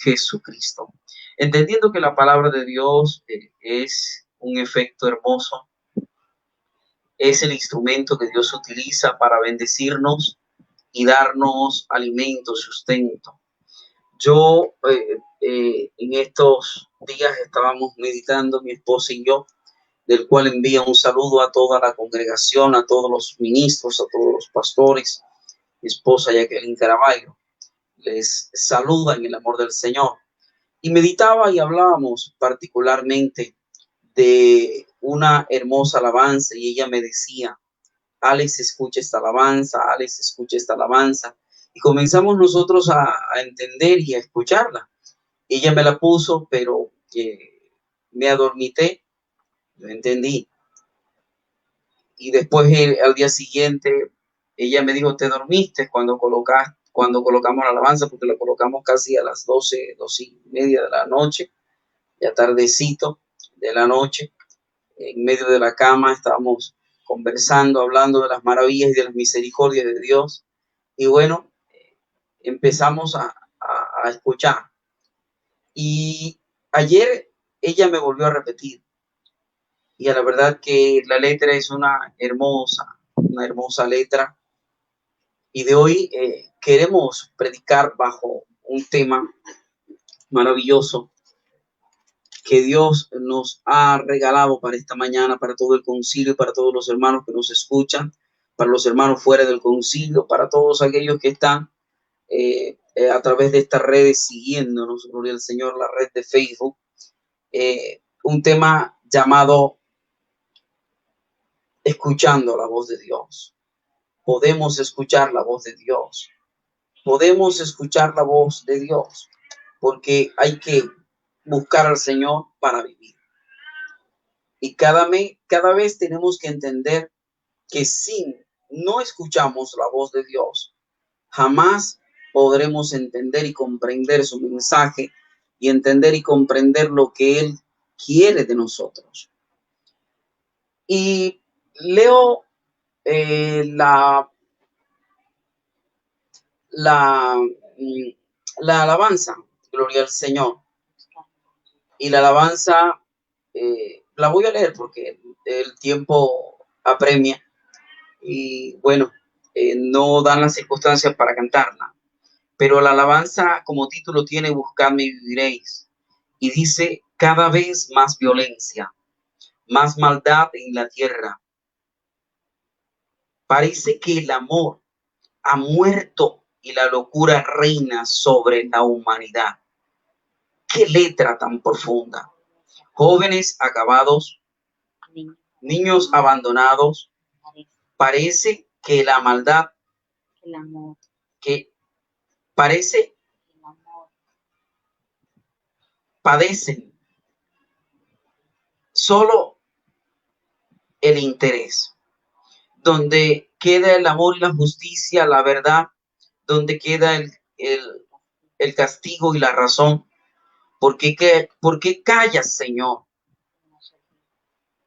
Jesucristo. Entendiendo que la palabra de Dios es un efecto hermoso, es el instrumento que Dios utiliza para bendecirnos y darnos alimento, sustento. Yo en estos días estábamos meditando, mi esposa y yo, del cual envía un saludo a toda la congregación, a todos los ministros, a todos los pastores, mi esposa Jacqueline Caraballo. Les saluda en el amor del Señor. Y meditaba y hablábamos particularmente de una hermosa alabanza y ella me decía, Alex, escucha esta alabanza, Alex, escucha esta alabanza. Y comenzamos nosotros a entender y a escucharla. Ella me la puso, pero me adormité, no entendí. Y después al día siguiente, ella me dijo, ¿te dormiste cuando colocamos la alabanza? Porque la colocamos casi a las 12:30 de la noche, ya tardecito de la noche. En medio de la cama estábamos conversando, hablando de las maravillas y de las misericordias de Dios. Y bueno, empezamos a escuchar. Y ayer ella me volvió a repetir. Y a la verdad que la letra es una hermosa letra. Y de hoy queremos predicar bajo un tema maravilloso que Dios nos ha regalado para esta mañana, para todo el concilio, para todos los hermanos que nos escuchan, para los hermanos fuera del concilio, para todos aquellos que están a través de estas redes siguiéndonos, gloria al Señor, la red de Facebook. Un tema llamado Escuchando la voz de Dios. Podemos escuchar la voz de Dios. Podemos escuchar la voz de Dios, porque hay que buscar al Señor para vivir. Y cada vez tenemos que entender que si no escuchamos la voz de Dios, jamás podremos entender y comprender su mensaje y entender y comprender lo que Él quiere de nosotros. Y leo la alabanza, gloria al Señor. Y la alabanza la voy a leer porque el tiempo apremia y bueno, no dan las circunstancias para cantarla. Pero la alabanza como título tiene Buscadme y viviréis. Y dice, cada vez más violencia, más maldad en la tierra. Parece que el amor ha muerto y la locura reina sobre la humanidad. ¡Qué letra tan profunda! Jóvenes acabados, niños abandonados. Parece que la maldad, que parece padecen solo el interés. Donde queda el amor y la justicia, la verdad, donde queda el castigo y la razón. ¿Por qué callas, Señor?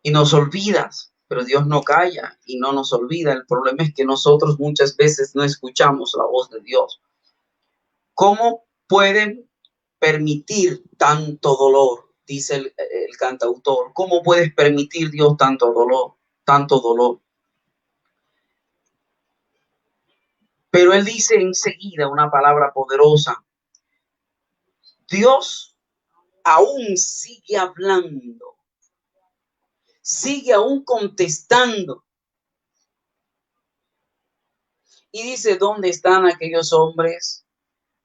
Y nos olvidas, pero Dios no calla y no nos olvida. El problema es que nosotros muchas veces no escuchamos la voz de Dios. ¿Cómo pueden permitir tanto dolor? Dice el cantautor. ¿Cómo puedes permitir, Dios, tanto dolor? Tanto dolor. Pero él dice enseguida una palabra poderosa. Dios aún sigue hablando, sigue aún contestando. Y dice, ¿dónde están aquellos hombres?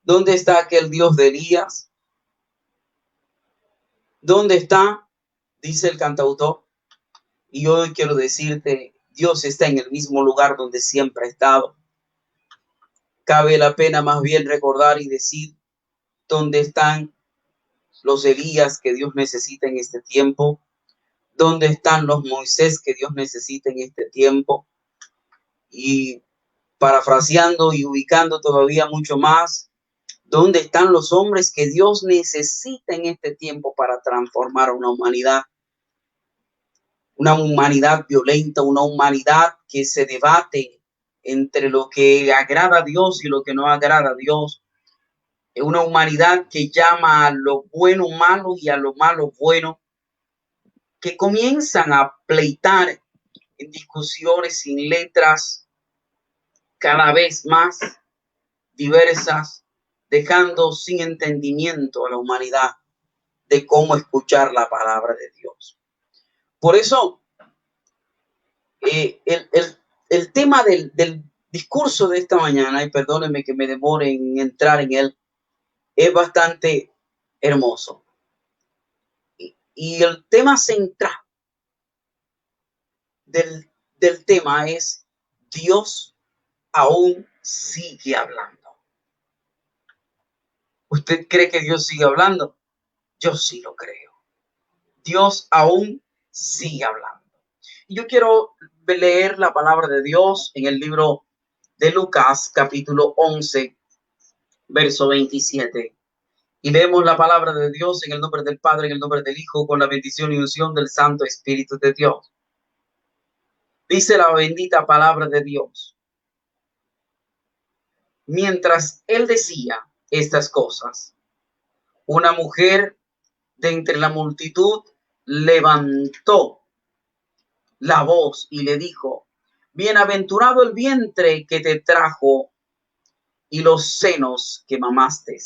¿Dónde está aquel Dios de Elías? ¿Dónde está? Dice el cantautor. Y hoy quiero decirte, Dios está en el mismo lugar donde siempre ha estado. Cabe la pena más bien recordar y decir, ¿dónde están los Elías que Dios necesita en este tiempo? ¿Dónde están los Moisés que Dios necesita en este tiempo? Y parafraseando y ubicando todavía mucho más, ¿dónde están los hombres que Dios necesita en este tiempo para transformar a una humanidad? Una humanidad violenta, una humanidad que se debate entre lo que agrada a Dios y lo que no agrada a Dios, una humanidad que llama a lo bueno malo y a lo malo bueno, que comienzan a pleitar en discusiones sin letras cada vez más diversas, dejando sin entendimiento a la humanidad de cómo escuchar la palabra de Dios. Por eso, el tema del discurso de esta mañana, y perdónenme que me demore en entrar en él, es bastante hermoso. Y el tema central del tema es: Dios aún sigue hablando. ¿Usted cree que Dios sigue hablando? Yo sí lo creo. Dios aún sigue hablando. Y yo quiero leer la palabra de Dios en el libro de Lucas, capítulo 11, verso 27. Y leemos la palabra de Dios en el nombre del Padre, en el nombre del Hijo, con la bendición y unción del Santo Espíritu de Dios. Dice la bendita palabra de Dios: mientras él decía estas cosas, una mujer de entre la multitud levantó la voz y le dijo: bienaventurado el vientre que te trajo y los senos que mamaste.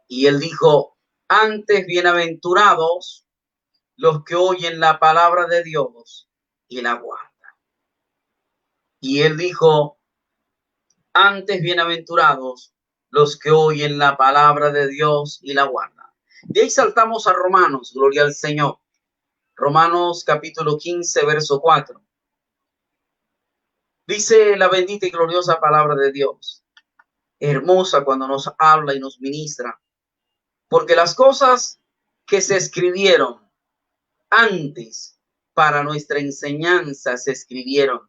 Y él dijo: antes bienaventurados los que oyen la palabra de Dios y la guardan. Y él dijo: antes bienaventurados los que oyen la palabra de Dios y la guardan. De ahí saltamos a Romanos, gloria al Señor. Romanos capítulo 15, verso 4. Dice la bendita y gloriosa palabra de Dios, hermosa cuando nos habla y nos ministra, porque las cosas que se escribieron antes para nuestra enseñanza se escribieron,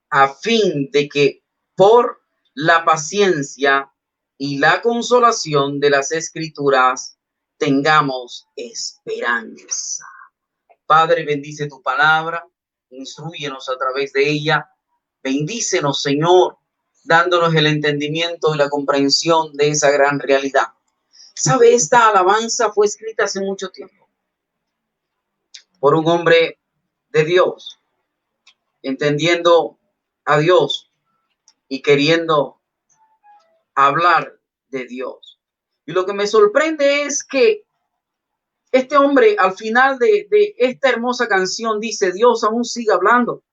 a fin de que por la paciencia y la consolación de las Escrituras tengamos esperanza. Padre, bendice tu palabra, instrúyenos a través de ella, bendícenos, Señor, dándonos el entendimiento y la comprensión de esa gran realidad. ¿Sabe? Esta alabanza fue escrita hace mucho tiempo por un hombre de Dios, entendiendo a Dios y queriendo hablar de Dios. Y lo que me sorprende es que este hombre al final de esta hermosa canción dice: Dios aún sigue hablando,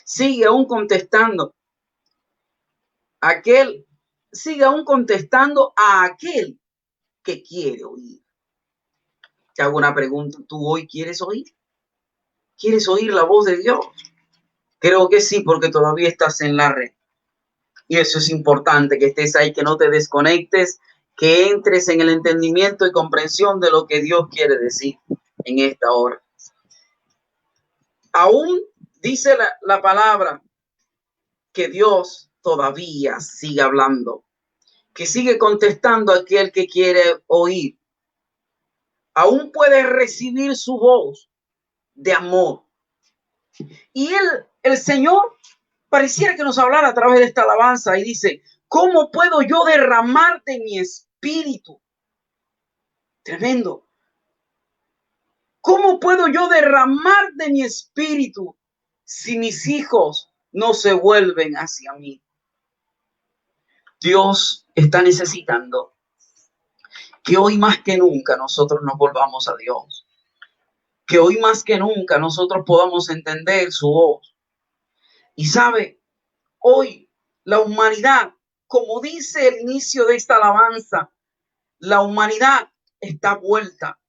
sigue aún contestando. Sigue aún contestando a aquel que quiere oír. Te hago una pregunta: ¿tú hoy quieres oír? ¿Quieres oír la voz de Dios? Creo que sí, porque todavía estás en la red. Y eso es importante, que estés ahí, que no te desconectes, que entres en el entendimiento y comprensión de lo que Dios quiere decir en esta hora. Aún dice la palabra que Dios todavía sigue hablando, que sigue contestando a aquel que quiere oír. Aún puede recibir su voz de amor. Y el Señor pareciera que nos hablara a través de esta alabanza y dice: ¿cómo puedo yo derramar de mi espíritu? Tremendo. ¿Cómo puedo yo derramar de mi espíritu si mis hijos no se vuelven hacia mí? Dios está necesitando que hoy más que nunca nosotros nos volvamos a Dios. Que hoy más que nunca nosotros podamos entender su voz. Y sabe, hoy la humanidad, como dice el inicio de esta alabanza, la humanidad está vuelta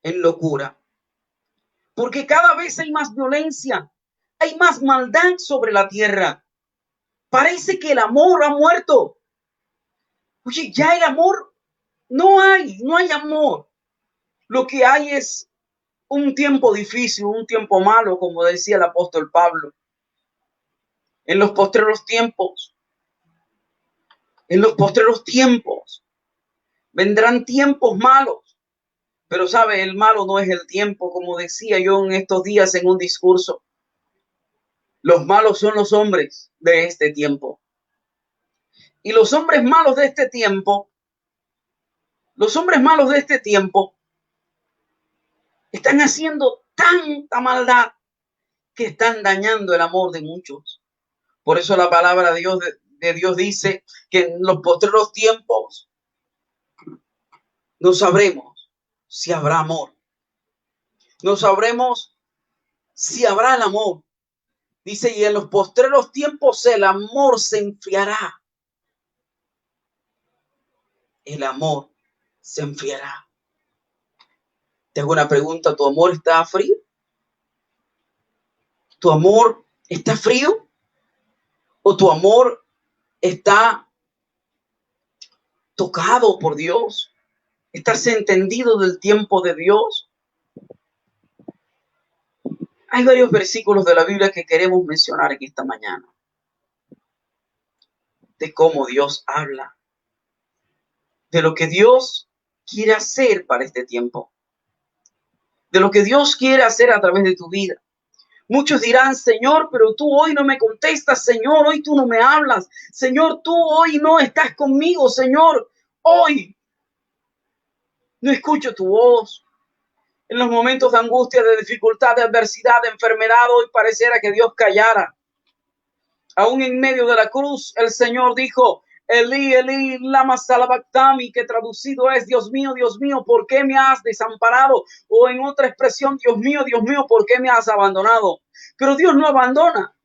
en locura. Porque cada vez hay más violencia, hay más maldad sobre la tierra. Parece que el amor ha muerto. Oye, ya el amor no hay amor. Lo que hay es un tiempo difícil, un tiempo malo, como decía el apóstol Pablo. En los postreros tiempos vendrán tiempos malos. Pero sabe, el malo no es el tiempo, como decía yo en estos días en un discurso. Los malos son los hombres de este tiempo. Y los hombres malos de este tiempo Los hombres malos de este tiempo están haciendo tanta maldad que están dañando el amor de muchos. Por eso la palabra de Dios dice que en los postreros tiempos no sabremos si habrá amor. No sabremos si habrá el amor. Dice, y en los postreros tiempos el amor se enfriará. El amor se enfriará. Te hago una pregunta, ¿tu amor está frío? ¿Tu amor está frío? ¿O tu amor está tocado por Dios? ¿Estás entendido del tiempo de Dios? Hay varios versículos de la Biblia que queremos mencionar en esta mañana. De cómo Dios habla. De lo que Dios quiere hacer para este tiempo. De lo que Dios quiere hacer a través de tu vida. Muchos dirán, Señor, pero tú hoy no me contestas, Señor, hoy tú no me hablas, Señor, tú hoy no estás conmigo, Señor, hoy no escucho tu voz. En los momentos de angustia, de dificultad, de adversidad, de enfermedad, hoy pareciera que Dios callara. Aún en medio de la cruz, el Señor dijo, Elí, Elí, lama sabactani, que traducido es, Dios mío, ¿por qué me has desamparado? O en otra expresión, Dios mío, ¿por qué me has abandonado? Pero Dios no abandona.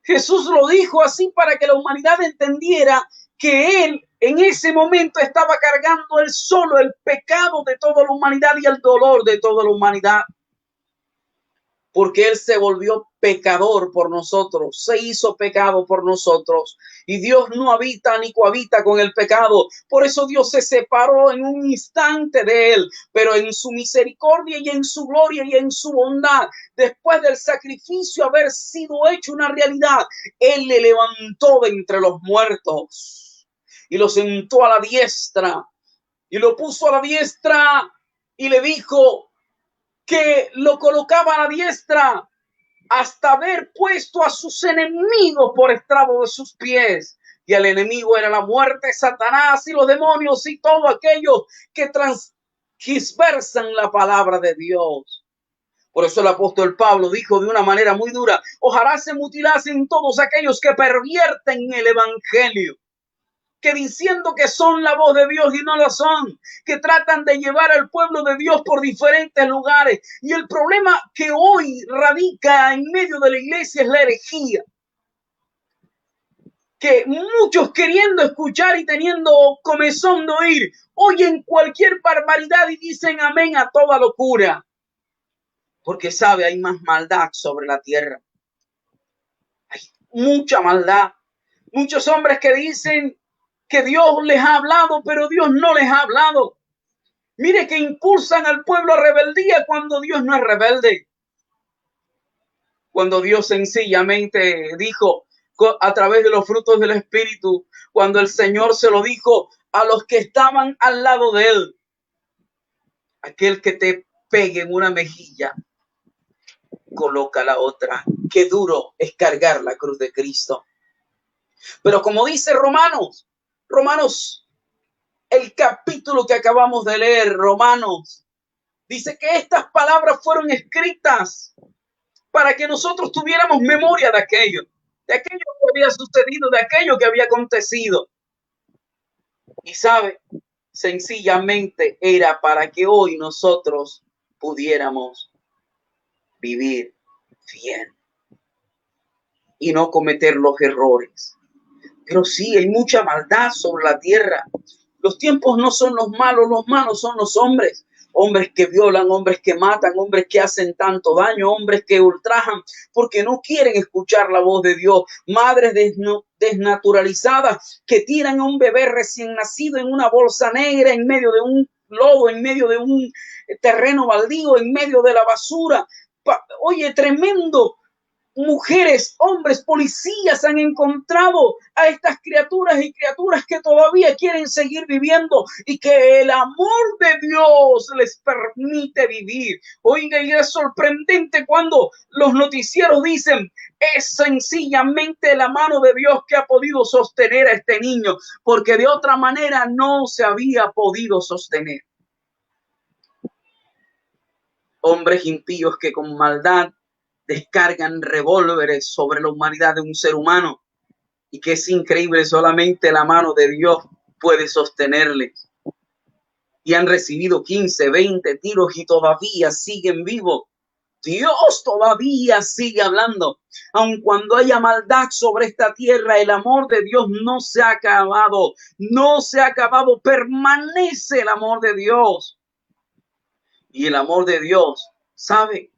Jesús lo dijo así para que la humanidad entendiera que Él en ese momento estaba cargando Él solo el pecado de toda la humanidad y el dolor de toda la humanidad. Porque Él se volvió pecador por nosotros, se hizo pecado por nosotros. Y Dios no habita ni cohabita con el pecado. Por eso Dios se separó en un instante de Él, pero en su misericordia y en su gloria y en su bondad, después del sacrificio haber sido hecho una realidad, Él le levantó de entre los muertos y lo sentó a la diestra y lo puso a la diestra y le dijo que lo colocaba a la diestra hasta haber puesto a sus enemigos por estrado de sus pies. Y el enemigo era la muerte, Satanás y los demonios y todo aquello que transversan la palabra de Dios. Por eso el apóstol Pablo dijo de una manera muy dura, ojalá se mutilasen todos aquellos que pervierten el evangelio, que diciendo que son la voz de Dios y no lo son, que tratan de llevar al pueblo de Dios por diferentes lugares. Y el problema que hoy radica en medio de la iglesia es la herejía. Que muchos queriendo escuchar y teniendo comezón de oír, oyen cualquier barbaridad y dicen amén a toda locura. Porque sabe, hay más maldad sobre la tierra. Hay mucha maldad. Muchos hombres que dicen que Dios les ha hablado, pero Dios no les ha hablado. Mire que impulsan al pueblo a rebeldía cuando Dios no es rebelde. Cuando Dios sencillamente dijo a través de los frutos del Espíritu, cuando el Señor se lo dijo a los que estaban al lado de Él, aquel que te pegue en una mejilla, coloca la otra. Qué duro es cargar la cruz de Cristo. Pero como dice Romanos, el capítulo que acabamos de leer, Romanos, dice que estas palabras fueron escritas para que nosotros tuviéramos memoria de aquello que había sucedido, de aquello que había acontecido. Y sabe, sencillamente era para que hoy nosotros pudiéramos vivir bien y no cometer los errores. Pero sí, hay mucha maldad sobre la tierra. Los tiempos no son los malos son los hombres. Hombres que violan, hombres que matan, hombres que hacen tanto daño, hombres que ultrajan porque no quieren escuchar la voz de Dios. Madres desnaturalizadas que tiran a un bebé recién nacido en una bolsa negra en medio de un lodo, en medio de un terreno baldío, en medio de la basura. Oye, tremendo. mujeres, hombres, policías han encontrado a estas criaturas y criaturas que todavía quieren seguir viviendo y que el amor de Dios les permite vivir. Oiga, y es sorprendente cuando los noticieros dicen, es sencillamente la mano de Dios que ha podido sostener a este niño, porque de otra manera no se había podido sostener. Hombres impíos que con maldad descargan revólveres sobre la humanidad de un ser humano y que es increíble, solamente la mano de Dios puede sostenerles. Y han recibido 15, 20 tiros y todavía siguen vivos. Dios todavía sigue hablando. Aun cuando haya maldad sobre esta tierra, el amor de Dios no se ha acabado. No se ha acabado. Permanece el amor de Dios. Y el amor de Dios, ¿sabe?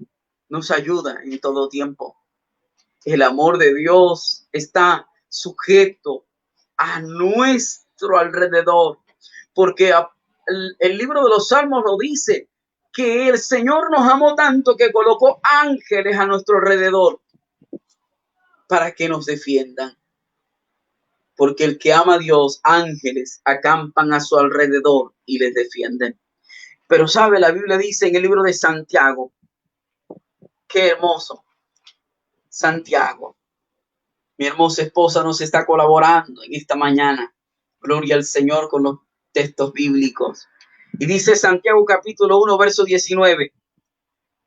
Nos ayuda en todo tiempo. El amor de Dios está sujeto a nuestro alrededor, porque el libro de los Salmos lo dice, que el Señor nos amó tanto que colocó ángeles a nuestro alrededor para que nos defiendan. Porque el que ama a Dios, ángeles acampan a su alrededor y les defienden. Pero sabe, la Biblia dice en el libro de Santiago, qué hermoso, Santiago. Mi hermosa esposa nos está colaborando en esta mañana. Gloria al Señor con los textos bíblicos. Y dice Santiago capítulo 1, verso 19.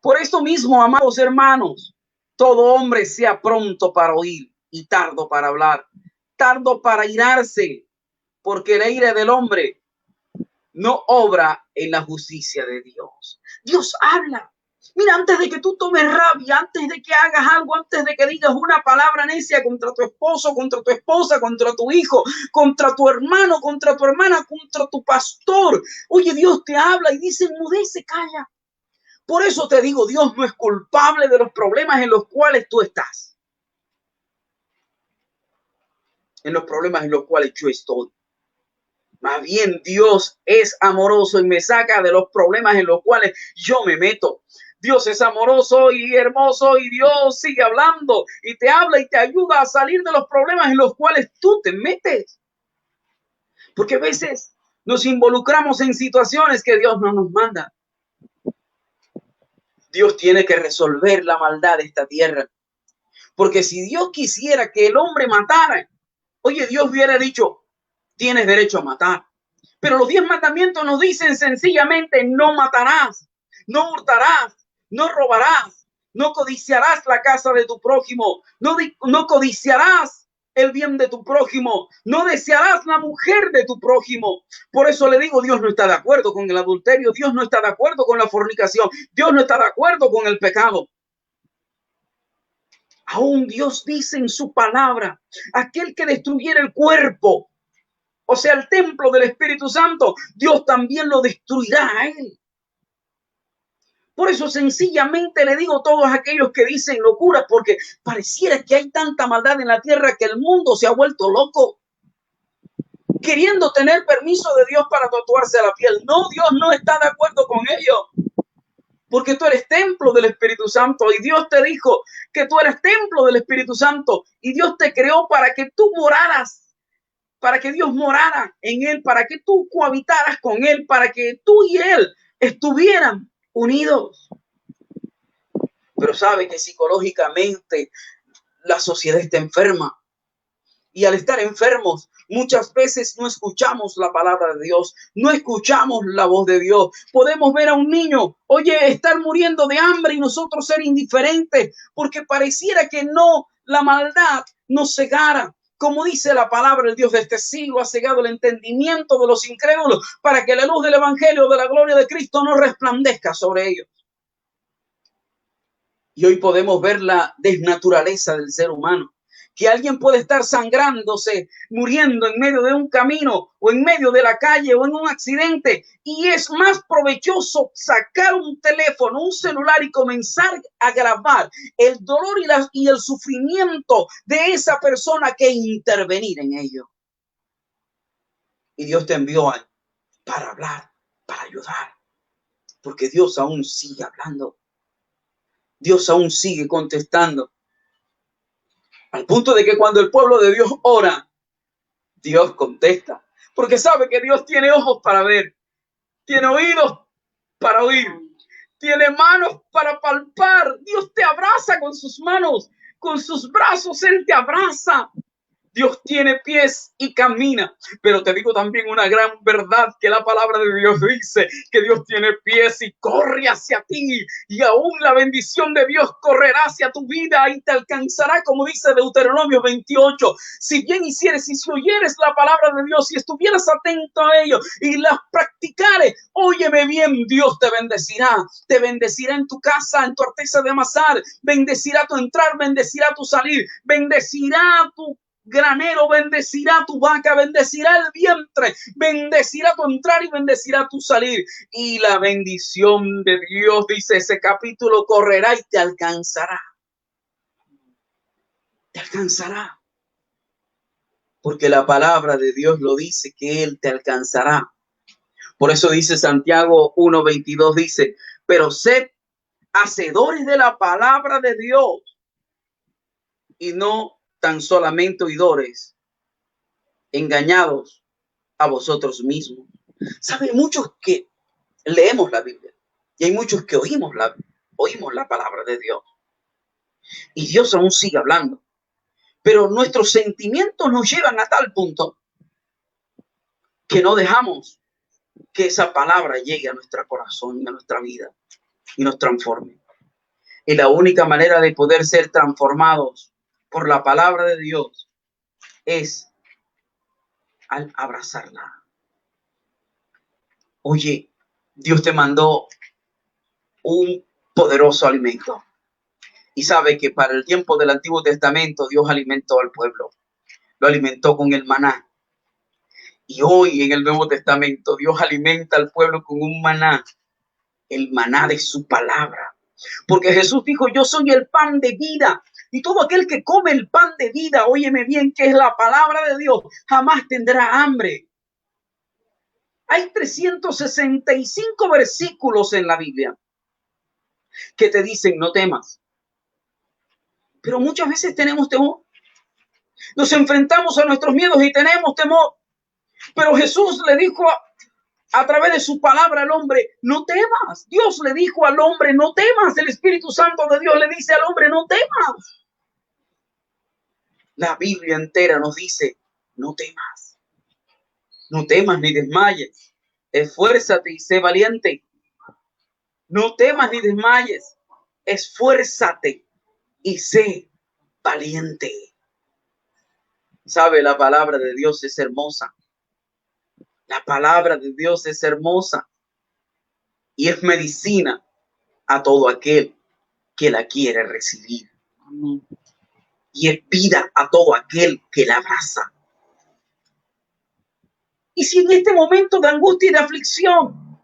Por esto mismo, amados hermanos, todo hombre sea pronto para oír y tardo para hablar, tardo para irarse, porque la ira del hombre no obra en la justicia de Dios. Dios habla. Mira, antes de que tú tomes rabia, antes de que hagas algo, antes de que digas una palabra necia contra tu esposo, contra tu esposa, contra tu hijo, contra tu hermano, contra tu hermana, contra tu pastor, oye, Dios te habla y dice, enmudece, calla. Por eso te digo, Dios no es culpable de los problemas en los cuales tú estás. En los problemas en los cuales yo estoy. Más bien Dios es amoroso y me saca de los problemas en los cuales yo me meto. Dios es amoroso y hermoso y Dios sigue hablando y te habla y te ayuda a salir de los problemas en los cuales tú te metes. Porque a veces nos involucramos en situaciones que Dios no nos manda. Dios tiene que resolver la maldad de esta tierra. Porque si Dios quisiera que el hombre matara, oye, Dios hubiera dicho, tienes derecho a matar. Pero los 10 mandamientos nos dicen sencillamente, no matarás, no hurtarás, no robarás, no codiciarás la casa de tu prójimo, no codiciarás el bien de tu prójimo, no desearás la mujer de tu prójimo. Por eso le digo, Dios no está de acuerdo con el adulterio, Dios no está de acuerdo con la fornicación, Dios no está de acuerdo con el pecado. Aún Dios dice en su palabra, aquel que destruyera el cuerpo, o sea, el templo del Espíritu Santo, Dios también lo destruirá a él. Por eso sencillamente le digo a todos aquellos que dicen locuras, porque pareciera que hay tanta maldad en la tierra que el mundo se ha vuelto loco, queriendo tener permiso de Dios para tatuarse la piel. No, Dios no está de acuerdo con ello, porque tú eres templo del Espíritu Santo y Dios te dijo que tú eres templo del Espíritu Santo y Dios te creó para que tú moraras, para que Dios morara en él, para que tú cohabitaras con él, para que tú y él estuvieran unidos. Pero sabe que psicológicamente la sociedad está enferma. Y al estar enfermos, muchas veces no escuchamos la palabra de Dios, no escuchamos la voz de Dios. Podemos ver a un niño, oye, estar muriendo de hambre y nosotros ser indiferentes, porque pareciera que no, la maldad nos cegara. Como dice la palabra, el Dios de este siglo ha cegado el entendimiento de los incrédulos para que la luz del evangelio de la gloria de Cristo no resplandezca sobre ellos. Y hoy podemos ver la desnaturaleza del ser humano. Que alguien puede estar sangrándose, muriendo en medio de un camino o en medio de la calle o en un accidente. Y es más provechoso sacar un teléfono, un celular y comenzar a grabar el dolor y el sufrimiento de esa persona que intervenir en ello. Y Dios te envió para hablar, para ayudar. Porque Dios aún sigue hablando. Dios aún sigue contestando. Al punto de que cuando el pueblo de Dios ora, Dios contesta. Porque sabe que Dios tiene ojos para ver, tiene oídos para oír, tiene manos para palpar. Dios te abraza con sus manos, con sus brazos, Él te abraza. Dios tiene pies y camina, pero te digo también una gran verdad que la palabra de Dios dice, que Dios tiene pies y corre hacia ti, y aún la bendición de Dios correrá hacia tu vida y te alcanzará, como dice Deuteronomio 28. Si bien hicieres y si oyeres la palabra de Dios y estuvieras atento a ello y las practicares, óyeme bien, Dios te bendecirá en tu casa, en tu artesa de amasar, bendecirá tu entrar, bendecirá tu salir, bendecirá tu granero, bendecirá tu vaca, bendecirá el vientre, bendecirá tu entrar y bendecirá tu salir. Y la bendición de Dios, dice ese capítulo, correrá y te alcanzará. Te alcanzará. Porque la palabra de Dios lo dice, que Él te alcanzará. Por eso dice Santiago 1:22, dice, pero sed hacedores de la palabra de Dios y no tan solamente oidores, engañados a vosotros mismos. Saben, muchos que leemos la Biblia y hay muchos que oímos la palabra de Dios y Dios aún sigue hablando, pero nuestros sentimientos nos llevan a tal punto que no dejamos que esa palabra llegue a nuestro corazón y a nuestra vida y nos transforme. Y la única manera de poder ser transformados por la palabra de Dios es al abrazarla. Oye, Dios te mandó un poderoso alimento. Y sabe que para el tiempo del Antiguo Testamento Dios alimentó al pueblo. Lo alimentó con el maná. Y hoy en el Nuevo Testamento Dios alimenta al pueblo con un maná. El maná de su palabra. Porque Jesús dijo, yo soy el pan de vida. Y todo aquel que come el pan de vida, óyeme bien, que es la palabra de Dios, jamás tendrá hambre. Hay 365 versículos en la Biblia que te dicen no temas. Pero muchas veces tenemos temor. Nos enfrentamos a nuestros miedos y tenemos temor. Pero Jesús le dijo a través de su palabra al hombre, no temas. Dios le dijo al hombre, no temas. El Espíritu Santo de Dios le dice al hombre, no temas. La Biblia entera nos dice, no temas. No temas ni desmayes. Esfuérzate y sé valiente. No temas ni desmayes. Esfuérzate y sé valiente. Sabe, la palabra de Dios es hermosa. La palabra de Dios es hermosa y es medicina a todo aquel que la quiere recibir. Amén. Y es vida a todo aquel que la abraza. Y si en este momento de angustia y de aflicción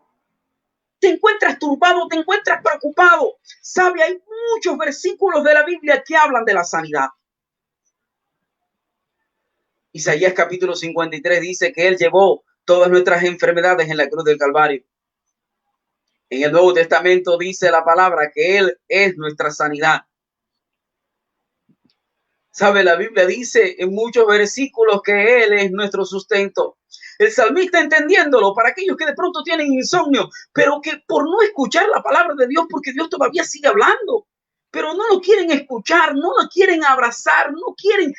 te encuentras turbado, te encuentras preocupado, sabe, hay muchos versículos de la Biblia que hablan de la sanidad. Isaías capítulo 53 dice que Él llevó todas nuestras enfermedades en la cruz del Calvario. En el Nuevo Testamento dice la palabra que Él es nuestra sanidad. Sabe, la Biblia dice en muchos versículos que Él es nuestro sustento. El salmista, entendiéndolo, para aquellos que de pronto tienen insomnio, pero que por no escuchar la palabra de Dios, porque Dios todavía sigue hablando, pero no lo quieren escuchar, no lo quieren abrazar, no quieren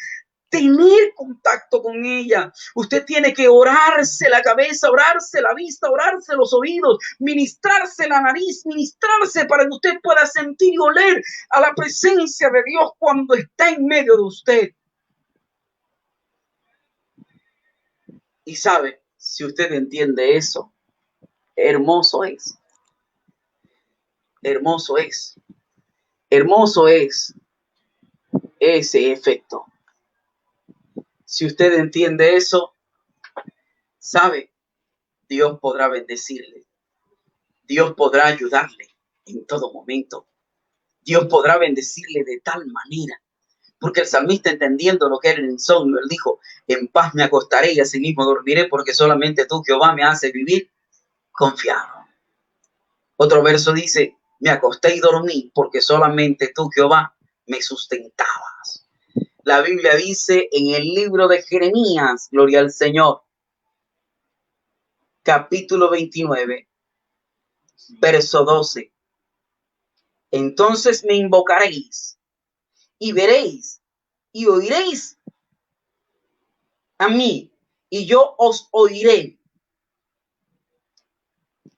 tener contacto con ella. Usted tiene que orarse la cabeza, orarse la vista, orarse los oídos, ministrarse la nariz, ministrarse para que usted pueda sentir y oler a la presencia de Dios cuando está en medio de usted. Y sabe, si usted entiende eso, hermoso es. Hermoso es. Hermoso es ese efecto. Si usted entiende eso, sabe, Dios podrá bendecirle. Dios podrá ayudarle en todo momento. Dios podrá bendecirle de tal manera. Porque el salmista, entendiendo lo que era el insomnio, él dijo, en paz me acostaré y asimismo dormiré, porque solamente tú, Jehová, me haces vivir confiado. Otro verso dice, me acosté y dormí, porque solamente tú, Jehová, me sustentabas. La Biblia dice en el libro de Jeremías, gloria al Señor, capítulo 29, verso 12. Entonces me invocaréis y veréis y oiréis a mí, y yo os oiré.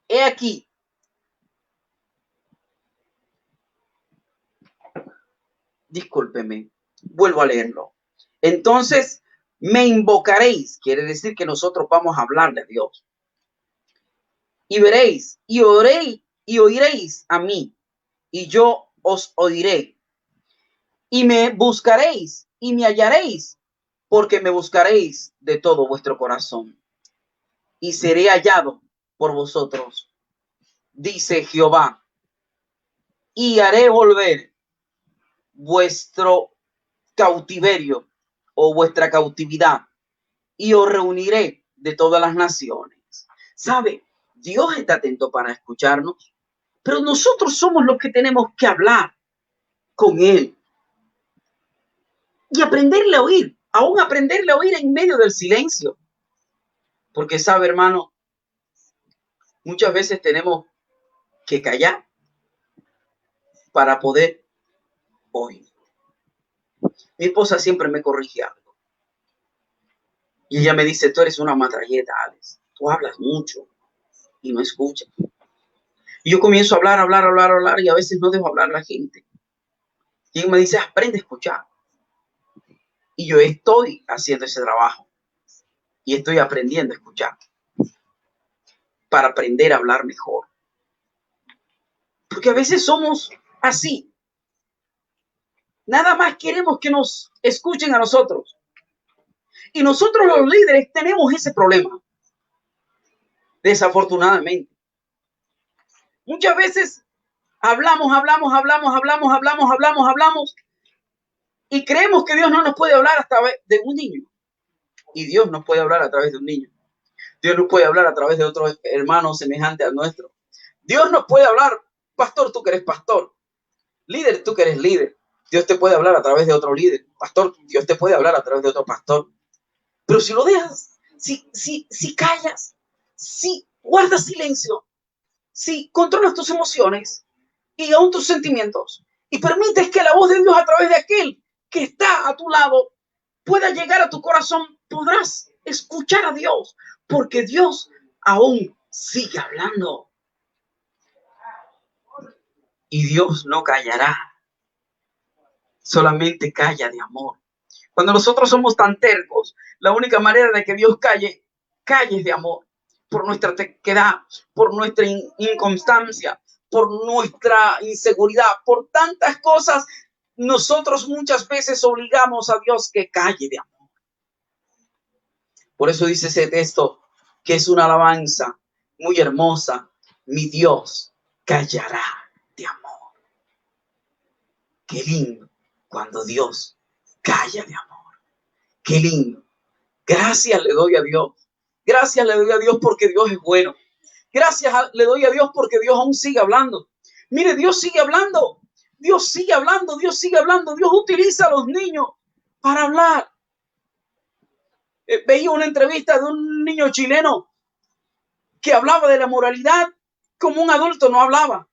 He aquí, discúlpeme, vuelvo a leerlo. Entonces me invocaréis, quiere decir que nosotros vamos a hablarle a Dios. Y veréis y oiréis a mí, y yo os oiré. Y me buscaréis y me hallaréis, porque me buscaréis de todo vuestro corazón. Y seré hallado por vosotros, dice Jehová, y haré volver vuestro cautiverio o vuestra cautividad, y os reuniré de todas las naciones. ¿Sabe? Dios está atento para escucharnos, pero nosotros somos los que tenemos que hablar con Él y aprenderle a oír, aún aprenderle a oír en medio del silencio. Porque, sabe, hermano, muchas veces tenemos que callar para poder oír. Mi esposa siempre me corrige algo. Y ella me dice, tú eres una matralleta, Alex. Tú hablas mucho y no escuchas. Y yo comienzo a hablar y a veces no dejo hablar a la gente. Y ella me dice, aprende a escuchar. Y yo estoy haciendo ese trabajo. Y estoy aprendiendo a escuchar. Para aprender a hablar mejor. Porque a veces somos así. Nada más queremos que nos escuchen a nosotros. Y nosotros los líderes tenemos ese problema. Desafortunadamente. Muchas veces hablamos y creemos que Dios no nos puede hablar a través de un niño. Y Dios nos puede hablar a través de un niño. Dios nos puede hablar a través de otro hermano semejante al nuestro. Dios nos puede hablar, pastor, tú que eres pastor. Líder, tú que eres líder. Dios te puede hablar a través de otro líder. Pastor, Dios te puede hablar a través de otro pastor. Pero si lo dejas, si callas, si guardas silencio, si controlas tus emociones y aún tus sentimientos y permites que la voz de Dios a través de aquel que está a tu lado pueda llegar a tu corazón, podrás escuchar a Dios, porque Dios aún sigue hablando. Y Dios no callará, solamente calla de amor. Cuando nosotros somos tan tercos, la única manera de que Dios calle es de amor, por nuestra terquedad, por nuestra inconstancia, por nuestra inseguridad, por tantas cosas, nosotros muchas veces obligamos a Dios que calle de amor. Por eso dice ese texto que es una alabanza muy hermosa. Mi Dios callará de amor. Qué lindo cuando Dios calla de amor. Qué lindo. Gracias le doy a Dios. Gracias le doy a Dios porque Dios es bueno. Gracias le doy a Dios porque Dios aún sigue hablando. Mire, Dios sigue hablando. Dios sigue hablando. Dios sigue hablando. Dios utiliza a los niños para hablar. Veía una entrevista de un niño chileno que hablaba de la moralidad como un adulto no hablaba.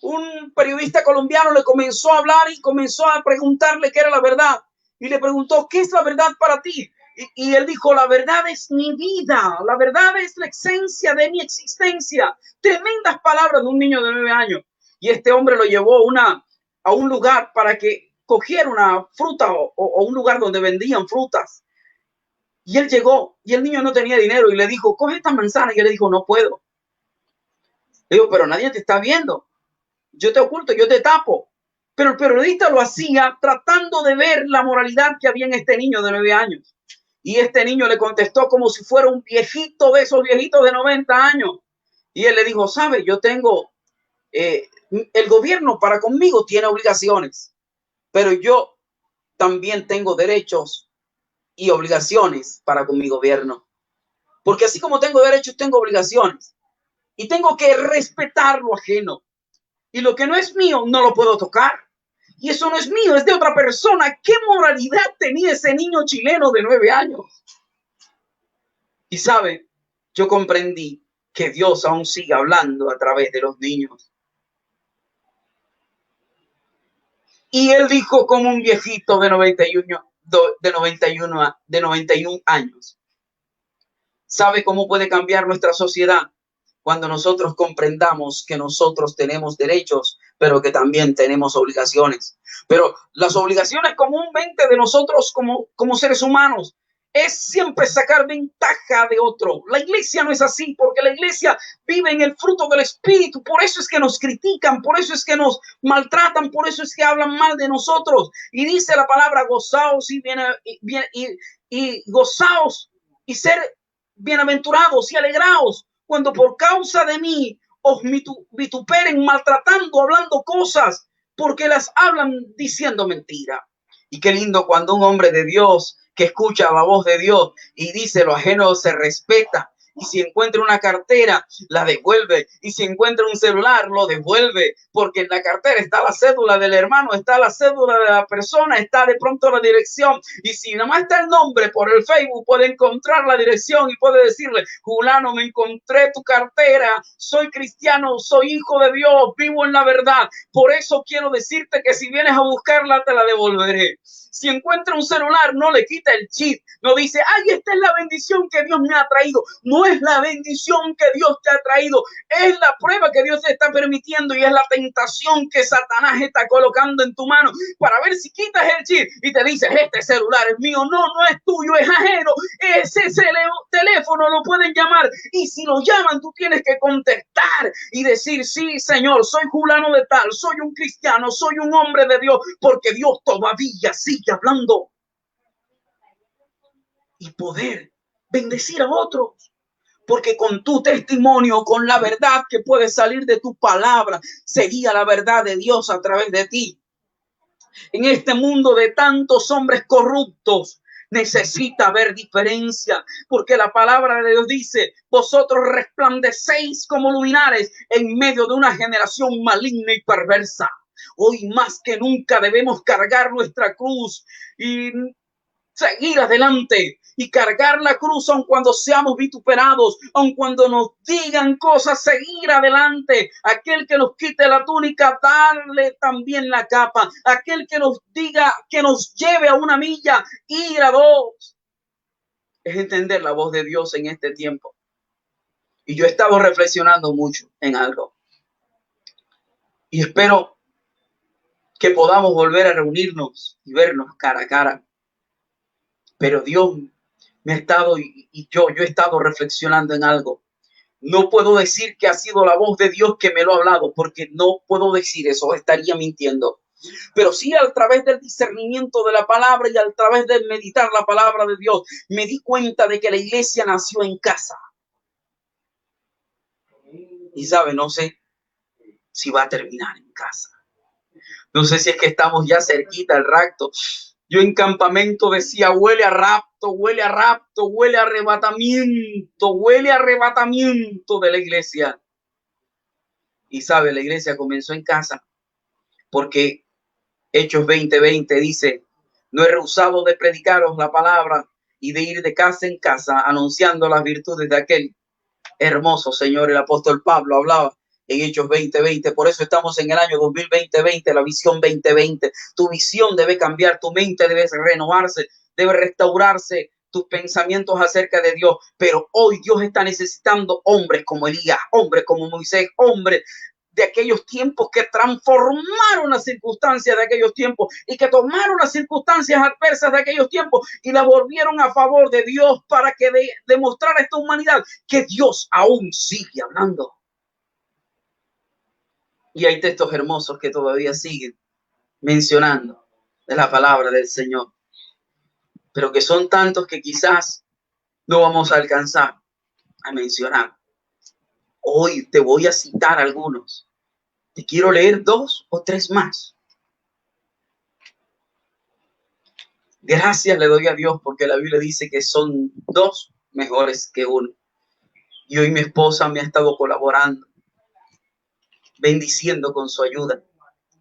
Un periodista colombiano le comenzó a hablar y comenzó a preguntarle qué era la verdad. Y le preguntó, ¿qué es la verdad para ti? Y él dijo, la verdad es mi vida, la verdad es la esencia de mi existencia. Tremendas palabras de un niño de 9 años. Y este hombre lo llevó a un lugar para que cogiera una fruta o un lugar donde vendían frutas. Y él llegó y el niño no tenía dinero y le dijo, coge esta manzana. Y él le dijo, no puedo. Le digo, pero nadie te está viendo. Yo te oculto, yo te tapo. Pero el periodista lo hacía tratando de ver la moralidad que había en este niño de 9 años. Y este niño le contestó como si fuera un viejito de esos viejitos de 90 años. Y él le dijo, ¿sabe? Yo tengo, el gobierno para conmigo tiene obligaciones, pero yo también tengo derechos y obligaciones para con mi gobierno. Porque así como tengo derechos, tengo obligaciones. Y tengo que respetar lo ajeno. Y lo que no es mío, no lo puedo tocar. Y eso no es mío, es de otra persona. ¿Qué moralidad tenía ese niño chileno de 9 años? Y sabe, yo comprendí que Dios aún sigue hablando a través de los niños. Y él dijo como un viejito de 91 años. ¿Sabe cómo puede cambiar nuestra sociedad? Cuando nosotros comprendamos que nosotros tenemos derechos, pero que también tenemos obligaciones. Pero las obligaciones comúnmente de nosotros como seres humanos es siempre sacar ventaja de otro. La iglesia no es así, porque la iglesia vive en el fruto del Espíritu. Por eso es que nos critican, por eso es que nos maltratan, por eso es que hablan mal de nosotros. Y dice la palabra gozaos y gozaos y ser bienaventurados y alegraos cuando por causa de mí os vituperen, maltratando, hablando cosas, porque las hablan diciendo mentira. Y qué lindo cuando un hombre de Dios que escucha la voz de Dios y dice lo ajeno se respeta. Y si encuentra una cartera, la devuelve. Y si encuentra un celular, lo devuelve. Porque en la cartera está la cédula del hermano, está la cédula de la persona, está de pronto la dirección. Y si nada más está el nombre por el Facebook, puede encontrar la dirección y puede decirle, Julano, me encontré tu cartera, soy cristiano, soy hijo de Dios, vivo en la verdad. Por eso quiero decirte que si vienes a buscarla, te la devolveré. Si encuentra un celular, no le quita el chip. No dice, ay, esta es la bendición que Dios me ha traído. No es la bendición que Dios te ha traído. Es la prueba que Dios te está permitiendo y es la tentación que Satanás está colocando en tu mano para ver si quitas el chip y te dices, este celular es mío. No, no es tuyo, es ajeno. Ese teléfono lo pueden llamar y si lo llaman, tú tienes que contestar y decir, sí, Señor, soy Julano de tal, soy un cristiano, soy un hombre de Dios, porque Dios todavía sigue hablando y poder bendecir a otros, porque con tu testimonio, con la verdad que puede salir de tu palabra, sería la verdad de Dios a través de ti. En este mundo de tantos hombres corruptos, necesita haber diferencia, porque la palabra de Dios dice, vosotros resplandecéis como luminares en medio de una generación maligna y perversa. Hoy más que nunca debemos cargar nuestra cruz y seguir adelante y cargar la cruz aun cuando seamos vituperados, aun cuando nos digan cosas, seguir adelante. Aquel que nos quite la túnica, darle también la capa. Aquel que nos diga que nos lleve a una milla, ir a dos. Es entender la voz de Dios en este tiempo. Y yo he estado reflexionando mucho en algo. Y espero que podamos volver a reunirnos y vernos cara a cara. Pero Dios me ha estado y yo he estado reflexionando en algo. No puedo decir que ha sido la voz de Dios que me lo ha hablado, porque no puedo decir eso, estaría mintiendo. Pero sí a través del discernimiento de la palabra y a través de meditar la palabra de Dios, me di cuenta de que la iglesia nació en casa. Y sabe, no sé si va a terminar en casa. No sé si es que estamos ya cerquita al rapto. Yo en campamento decía, huele a rapto, huele a rapto, huele a arrebatamiento de la iglesia. Y sabe, la iglesia comenzó en casa, porque Hechos 20:20 dice, no he rehusado de predicaros la palabra y de ir de casa en casa anunciando las virtudes de aquel hermoso Señor. El apóstol Pablo hablaba en Hechos 20:20. Por eso estamos en el año 2020, la visión 2020. Tu visión debe cambiar, tu mente debe renovarse, debe restaurarse tus pensamientos acerca de Dios. Pero hoy Dios está necesitando hombres como Elías, hombres como Moisés, hombres de aquellos tiempos que transformaron las circunstancias de aquellos tiempos y que tomaron las circunstancias adversas de aquellos tiempos y la volvieron a favor de Dios para que demostrara a esta humanidad que Dios aún sigue hablando. Y hay textos hermosos que todavía siguen mencionando de la palabra del Señor, pero que son tantos que quizás no vamos a alcanzar a mencionar. Hoy te voy a citar algunos. Te quiero leer 2 o 3 más. Gracias le doy a Dios porque la Biblia dice que son 2 mejores que 1. Y hoy mi esposa me ha estado colaborando, bendiciendo con su ayuda.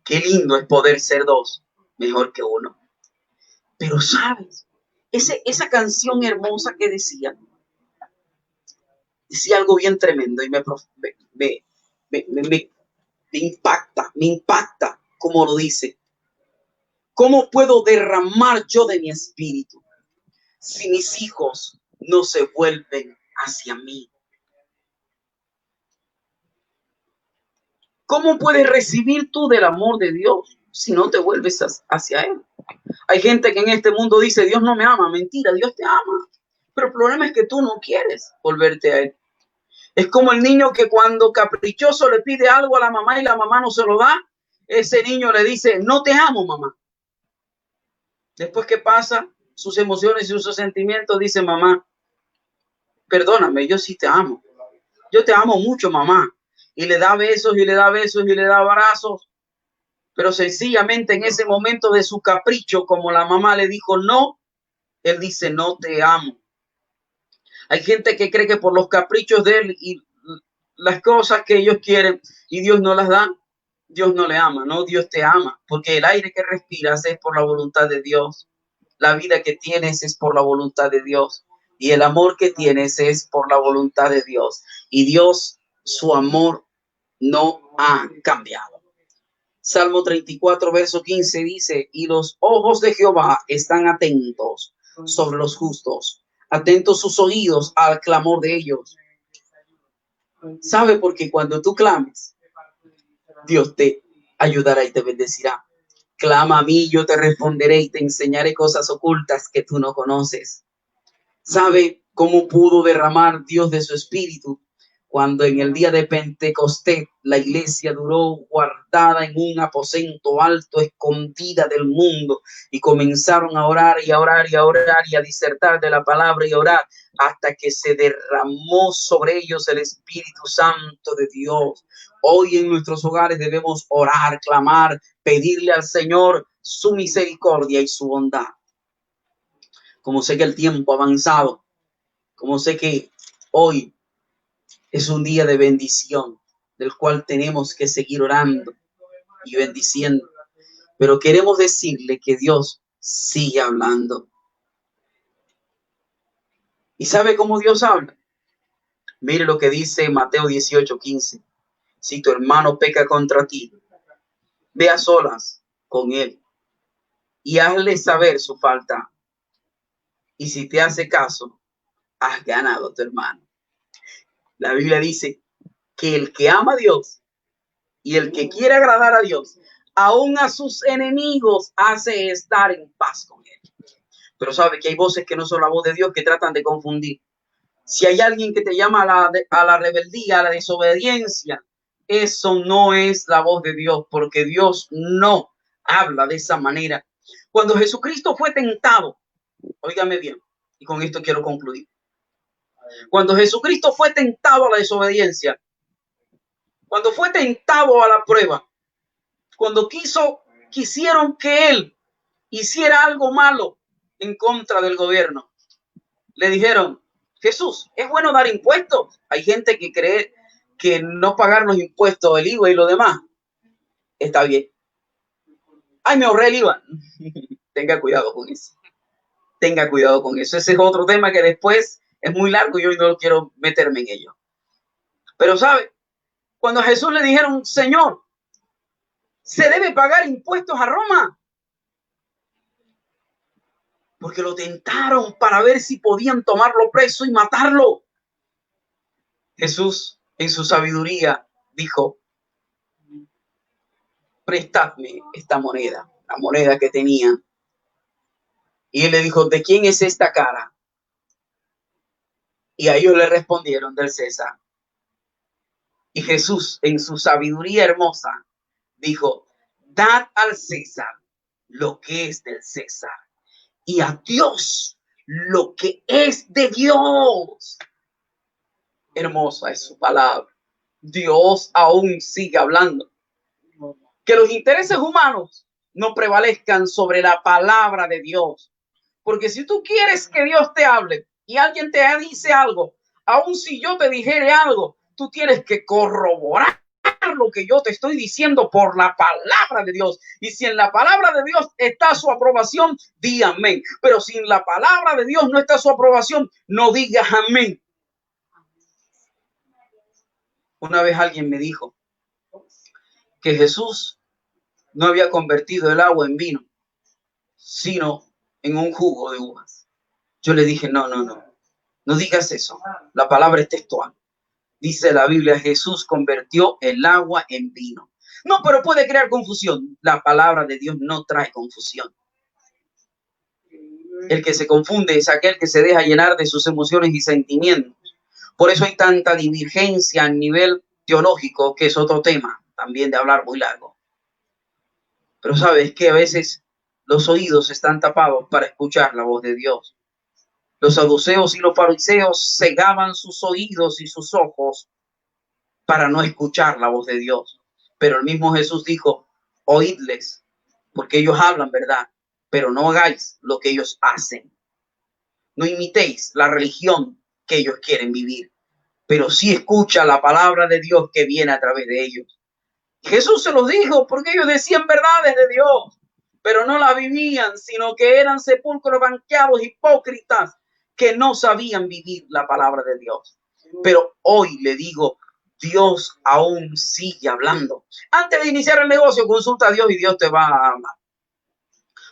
Qué lindo es poder ser dos, mejor que uno. Pero sabes, esa canción hermosa que decía algo bien tremendo y me impacta como lo dice. ¿Cómo puedo derramar yo de mi espíritu si mis hijos no se vuelven hacia mí? ¿Cómo puedes recibir tú del amor de Dios si no te vuelves hacia Él? Hay gente que en este mundo dice, Dios no me ama. Mentira, Dios te ama. Pero el problema es que tú no quieres volverte a Él. Es como el niño que cuando caprichoso le pide algo a la mamá y la mamá no se lo da, ese niño le dice, no te amo, mamá. Después que pasa sus emociones y sus sentimientos, dice, mamá, perdóname, yo sí te amo. Yo te amo mucho, mamá. Y le da besos y le da besos y le da abrazos. Pero sencillamente en ese momento de su capricho, como la mamá le dijo no, él dice, no te amo. Hay gente que cree que por los caprichos de él y las cosas que ellos quieren y Dios no las da, Dios no le ama. No, Dios te ama, porque el aire que respiras es por la voluntad de Dios. La vida que tienes es por la voluntad de Dios. Y el amor que tienes es por la voluntad de Dios. Y Dios, su amor no ha cambiado. Salmo 34, verso 15 dice, y los ojos de Jehová están atentos sobre los justos, atentos sus oídos al clamor de ellos. ¿Sabe? Porque cuando tú clames, Dios te ayudará y te bendecirá. Clama a mí, yo te responderé y te enseñaré cosas ocultas que tú no conoces. ¿Sabe cómo pudo derramar Dios de su espíritu? Cuando en el día de Pentecostés la iglesia duró guardada en un aposento alto, escondida del mundo, y comenzaron a orar y a orar y a orar y a disertar de la palabra y a orar hasta que se derramó sobre ellos el Espíritu Santo de Dios. Hoy en nuestros hogares debemos orar, clamar, pedirle al Señor su misericordia y su bondad. Como sé que el tiempo ha avanzado, como sé que hoy es un día de bendición, del cual tenemos que seguir orando y bendiciendo. Pero queremos decirle que Dios sigue hablando. ¿Y sabe cómo Dios habla? Mire lo que dice Mateo 18:15. Si tu hermano peca contra ti, ve a solas con él y hazle saber su falta. Y si te hace caso, has ganado a tu hermano. La Biblia dice que el que ama a Dios y el que quiere agradar a Dios, aún a sus enemigos hace estar en paz con él. Pero sabe que hay voces que no son la voz de Dios que tratan de confundir. Si hay alguien que te llama a la rebeldía, a la desobediencia, eso no es la voz de Dios, porque Dios no habla de esa manera. Cuando Jesucristo fue tentado, óigame bien, y con esto quiero concluir. Cuando Jesucristo fue tentado a la desobediencia, cuando fue tentado a la prueba, cuando quisieron que él hiciera algo malo en contra del gobierno, le dijeron, Jesús, es bueno dar impuestos. Hay gente que cree que no pagar los impuestos, el IVA y lo demás, está bien. Ay, me ahorré el IVA. Tenga cuidado con eso. Tenga cuidado con eso. Ese es otro tema que después es muy largo y hoy no quiero meterme en ello. Pero, ¿sabe? Cuando a Jesús le dijeron, Señor, ¿se debe pagar impuestos a Roma? Porque lo tentaron para ver si podían tomarlo preso y matarlo. Jesús, en su sabiduría, dijo, prestadme esta moneda, la moneda que tenía. Y él le dijo, ¿de quién es esta cara? Y a ellos le respondieron, del César. Y Jesús, en su sabiduría hermosa, dijo, dad al César lo que es del César y a Dios lo que es de Dios. Hermosa es su palabra. Dios aún sigue hablando. Que los intereses humanos no prevalezcan sobre la palabra de Dios. Porque si tú quieres que Dios te hable y alguien te dice algo, aun si yo te dijere algo, tú tienes que corroborarlo lo que yo te estoy diciendo por la palabra de Dios. Y si en la palabra de Dios está su aprobación, di amén. Pero si en la palabra de Dios no está su aprobación, no digas amén. Una vez alguien me dijo que Jesús no había convertido el agua en vino, sino en un jugo de uvas. Yo le dije, no digas eso. La palabra es textual. Dice la Biblia, Jesús convirtió el agua en vino. No, pero puede crear confusión. La palabra de Dios no trae confusión. El que se confunde es aquel que se deja llenar de sus emociones y sentimientos. Por eso hay tanta divergencia a nivel teológico, que es otro tema también de hablar muy largo. Pero sabes que a veces los oídos están tapados para escuchar la voz de Dios. Los saduceos y los fariseos cegaban sus oídos y sus ojos para no escuchar la voz de Dios. Pero el mismo Jesús dijo, oídles, porque ellos hablan verdad, pero no hagáis lo que ellos hacen. No imitéis la religión que ellos quieren vivir, pero sí escucha la palabra de Dios que viene a través de ellos. Jesús se los dijo porque ellos decían verdades de Dios, pero no las vivían, sino que eran sepulcros banqueados, hipócritas, que no sabían vivir la palabra de Dios. Pero hoy le digo, Dios aún sigue hablando. Antes de iniciar el negocio, consulta a Dios y Dios te va a hablar.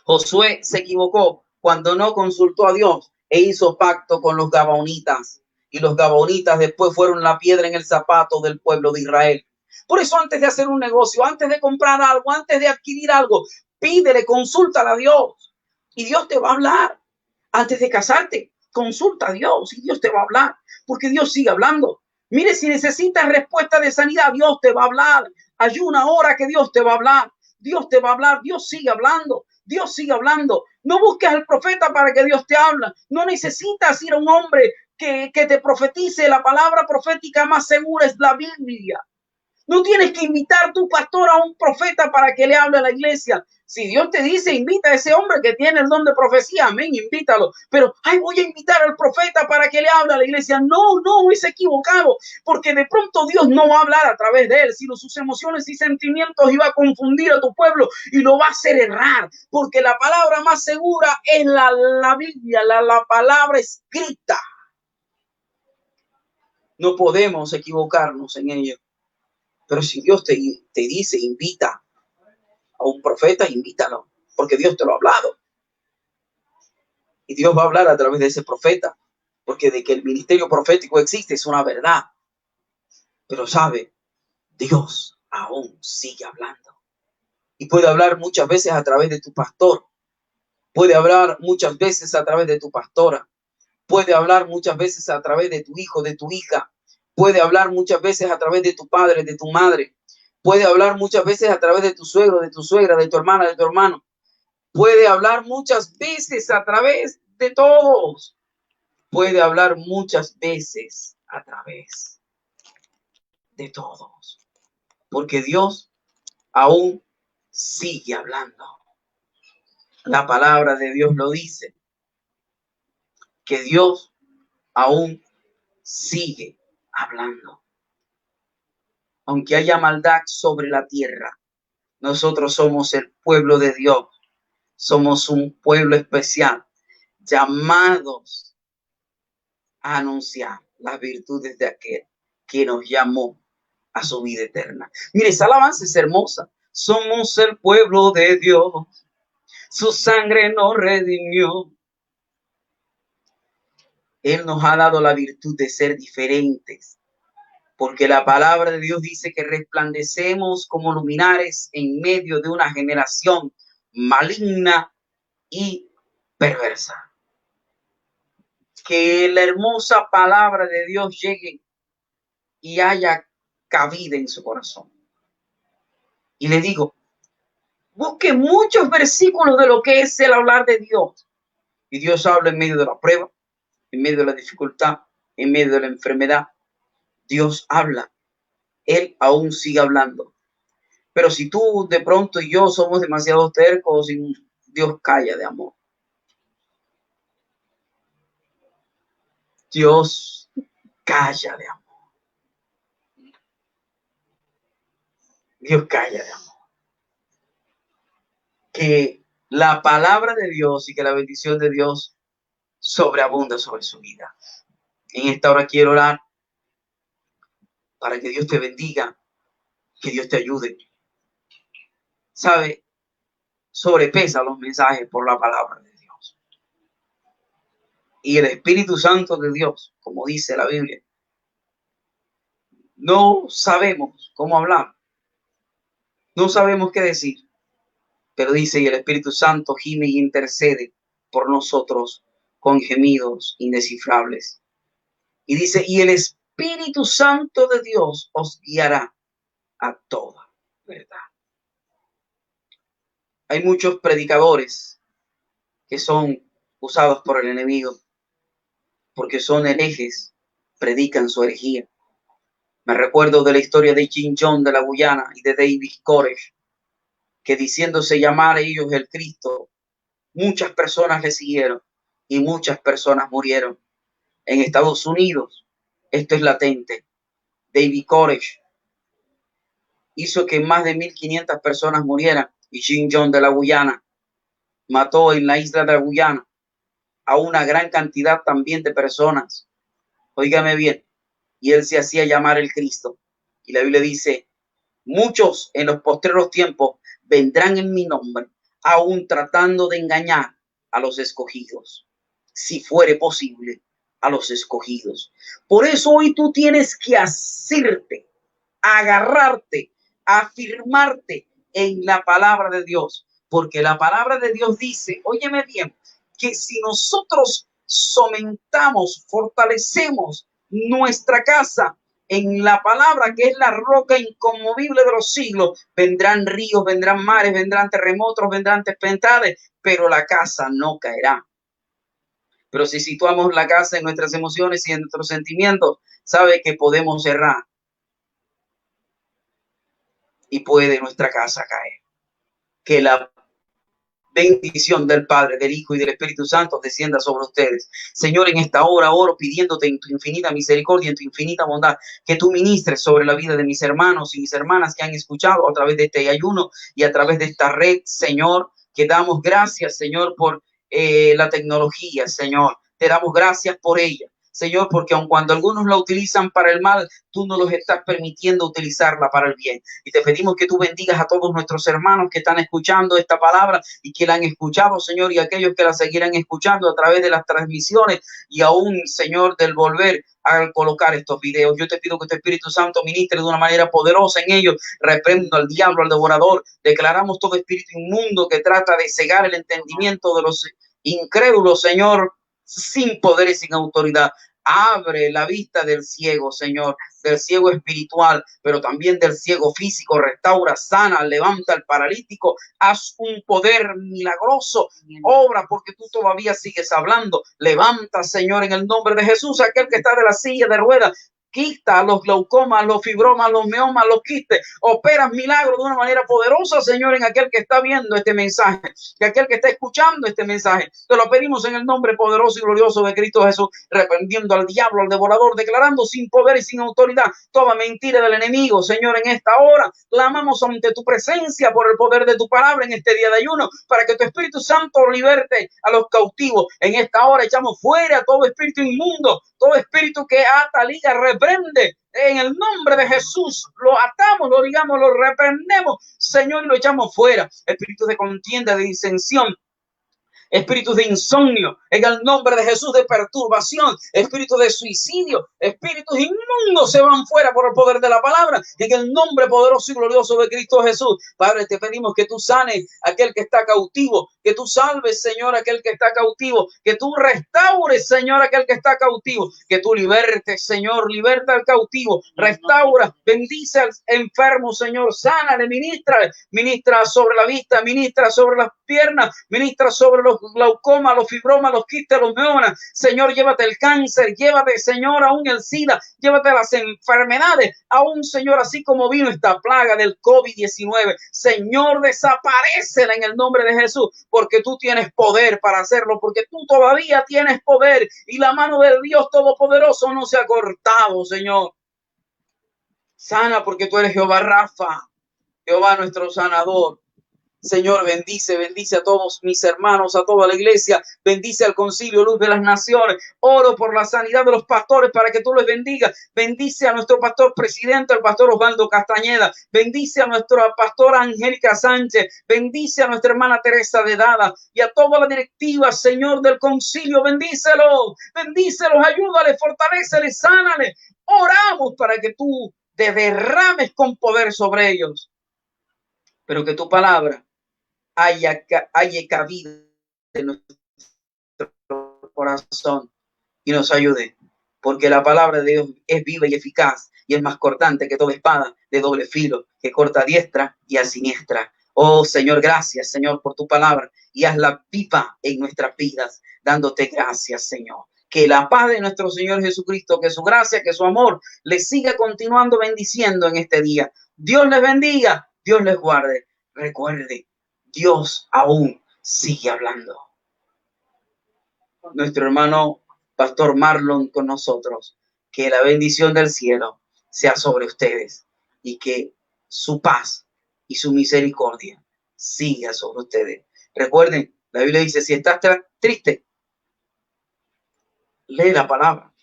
Josué se equivocó cuando no consultó a Dios e hizo pacto con los gabaonitas. Y los gabaonitas después fueron la piedra en el zapato del pueblo de Israel. Por eso antes de hacer un negocio, antes de comprar algo, antes de adquirir algo, pídele, consúltale a Dios y Dios te va a hablar. Antes de casarte, consulta a Dios y Dios te va a hablar, porque Dios sigue hablando. Mire, si necesitas respuesta de sanidad, Dios te va a hablar. Ayuna ahora que Dios te va a hablar. Dios te va a hablar, Dios sigue hablando. Dios sigue hablando. No busques al profeta para que Dios te hable. No necesitas ir a un hombre que te profetice. La palabra profética más segura es la Biblia. No tienes que invitar tu pastor a un profeta para que le hable a la iglesia. Si Dios te dice, invita a ese hombre que tiene el don de profecía, amén, invítalo. Pero, voy a invitar al profeta para que le hable a la iglesia. No, es equivocado, porque de pronto Dios no va a hablar a través de él, sino sus emociones y sentimientos, y va a confundir a tu pueblo y lo va a hacer errar, porque la palabra más segura es la Biblia, la palabra escrita. No podemos equivocarnos en ello. Pero si Dios te dice, invita a un profeta, invítalo, porque Dios te lo ha hablado. Y Dios va a hablar a través de ese profeta, porque de que el ministerio profético existe es una verdad. Pero sabe, Dios aún sigue hablando. Y puede hablar muchas veces a través de tu pastor. Puede hablar muchas veces a través de tu pastora. Puede hablar muchas veces a través de tu hijo, de tu hija. Puede hablar muchas veces a través de tu padre, de tu madre. Puede hablar muchas veces a través de tu suegro, de tu suegra, de tu hermana, de tu hermano. Puede hablar muchas veces a través de todos. Puede hablar muchas veces a través de todos. Porque Dios aún sigue hablando. La palabra de Dios lo dice. Que Dios aún sigue hablando. Aunque haya maldad sobre la tierra, nosotros somos el pueblo de Dios. Somos un pueblo especial, llamados a anunciar las virtudes de aquel que nos llamó a su vida eterna. Mire, esa alabanza es hermosa. Somos el pueblo de Dios. Su sangre nos redimió. Él nos ha dado la virtud de ser diferentes. Porque la palabra de Dios dice que resplandecemos como luminares en medio de una generación maligna y perversa. Que la hermosa palabra de Dios llegue y haya cabida en su corazón. Y le digo, busque muchos versículos de lo que es el hablar de Dios. Y Dios habla en medio de la prueba, en medio de la dificultad, en medio de la enfermedad. Dios habla. Él aún sigue hablando. Pero si tú de pronto y yo somos demasiado tercos, Dios calla de amor. Dios calla de amor. Dios calla de amor. Que la palabra de Dios y que la bendición de Dios sobreabunda sobre su vida. En esta hora quiero orar para que Dios te bendiga, que Dios te ayude. ¿Sabe? Sobrepesa los mensajes por la palabra de Dios. Y el Espíritu Santo de Dios, como dice la Biblia, no sabemos cómo hablar, no sabemos qué decir, pero dice, y el Espíritu Santo gime y intercede por nosotros con gemidos indescifrables. Y dice, y el Espíritu Santo de Dios os guiará a toda verdad. Hay muchos predicadores que son usados por el enemigo porque son herejes, predican su herejía. Me recuerdo de la historia de Jim Jones de la Guyana y de David Koresh, que diciéndose llamar a ellos el Cristo, muchas personas le siguieron y muchas personas murieron. En Estados Unidos, esto es latente. David Koresh hizo que más de 1.500 personas murieran y Jim Jones de la Guyana mató en la isla de la Guyana a una gran cantidad también de personas. Óigame bien, y él se hacía llamar el Cristo. Y la Biblia dice, muchos en los postreros tiempos vendrán en mi nombre, aún tratando de engañar a los escogidos, si fuere posible, a los escogidos. Por eso hoy tú tienes que asirte, agarrarte, afirmarte en la palabra de Dios, porque la palabra de Dios dice, óyeme bien, que si nosotros somentamos, fortalecemos nuestra casa en la palabra que es la roca inconmovible de los siglos, vendrán ríos, vendrán mares, vendrán terremotos, vendrán tempestades, pero la casa no caerá. Pero si situamos la casa en nuestras emociones y en nuestros sentimientos, sabe que podemos errar y puede nuestra casa caer. Que la bendición del Padre, del Hijo y del Espíritu Santo descienda sobre ustedes. Señor, en esta hora oro pidiéndote en tu infinita misericordia, en tu infinita bondad, que tú ministres sobre la vida de mis hermanos y mis hermanas que han escuchado a través de este ayuno y a través de esta red, Señor, que damos gracias, Señor, por la tecnología, Señor. Te damos gracias por ella. Señor, porque aun cuando algunos la utilizan para el mal, tú no los estás permitiendo utilizarla para el bien. Y te pedimos que tú bendigas a todos nuestros hermanos que están escuchando esta palabra y que la han escuchado, Señor, y aquellos que la seguirán escuchando a través de las transmisiones y aún, Señor, del volver a colocar estos videos. Yo te pido que tu Espíritu Santo ministre de una manera poderosa en ellos. Reprendo al diablo, al devorador. Declaramos todo espíritu inmundo que trata de cegar el entendimiento de los incrédulos, Señor, sin poder y sin autoridad. Abre la vista del ciego, Señor, del ciego espiritual, pero también del ciego físico. Restaura, sana, levanta al paralítico. Haz un poder milagroso. Obra porque tú todavía sigues hablando. Levanta, Señor, en el nombre de Jesús, aquel que está de la silla de ruedas. Quita los glaucomas, los fibromas, los miomas, los quistes. Operas milagros de una manera poderosa, Señor, en aquel que está viendo este mensaje, que aquel que está escuchando este mensaje. Te lo pedimos en el nombre poderoso y glorioso de Cristo Jesús, reprendiendo al diablo, al devorador, declarando sin poder y sin autoridad toda mentira del enemigo. Señor, en esta hora clamamos ante tu presencia por el poder de tu palabra en este día de ayuno, para que tu Espíritu Santo liberte a los cautivos. En esta hora echamos fuera todo espíritu inmundo, todo espíritu que ata, liga, reprende. En el nombre de Jesús lo atamos, lo digamos, lo reprendemos, Señor, y lo echamos fuera. Espíritu de contienda, de disensión, espíritus de insomnio, en el nombre de Jesús, de perturbación, espíritus de suicidio, espíritus inmundos se van fuera por el poder de la palabra, en el nombre poderoso y glorioso de Cristo Jesús. Padre, te pedimos que tú sanes a aquel que está cautivo, que tú salves, Señor, a aquel que está cautivo, que tú restaures, Señor, a aquel que está cautivo, que tú libertes, Señor, liberta al cautivo, restaura, bendice al enfermo, Señor, sánale, ministra sobre la vista, ministra sobre las piernas, ministra sobre los glaucomas, los fibromas, los quistes, los miomas. Señor, llévate el cáncer, llévate, Señor, aún el SIDA, llévate las enfermedades, aún, Señor, así como vino esta plaga del COVID-19. Señor, desaparécela en el nombre de Jesús, porque tú tienes poder para hacerlo, porque tú todavía tienes poder y la mano del Dios Todopoderoso no se ha cortado, Señor. Sana porque tú eres Jehová Rafa. Jehová nuestro sanador. Señor, bendice a todos mis hermanos, a toda la iglesia, bendice al Concilio Luz de las Naciones. Oro por la sanidad de los pastores para que tú les bendigas. Bendice a nuestro pastor presidente, el pastor Osvaldo Castañeda. Bendice a nuestra pastora Angélica Sánchez. Bendice a nuestra hermana Teresa de Dada y a toda la directiva, Señor, del Concilio. Bendícelos, ayúdale, fortaléceles, sánale. Oramos para que tú te derrames con poder sobre ellos, pero que tu palabra haya cabida en nuestro corazón y nos ayude, porque la palabra de Dios es viva y eficaz y es más cortante que toda espada de doble filo, que corta a diestra y a siniestra. Oh Señor, gracias Señor por tu palabra, y hazla viva en nuestras vidas, dándote gracias Señor. Que la paz de nuestro Señor Jesucristo, que su gracia, que su amor les siga continuando bendiciendo en este día. Dios les bendiga, Dios les guarde. Recuerde, Dios aún sigue hablando. Nuestro hermano Pastor Marlon con nosotros. Que la bendición del cielo sea sobre ustedes y que su paz y su misericordia siga sobre ustedes. Recuerden, la Biblia dice, si estás triste, lee la palabra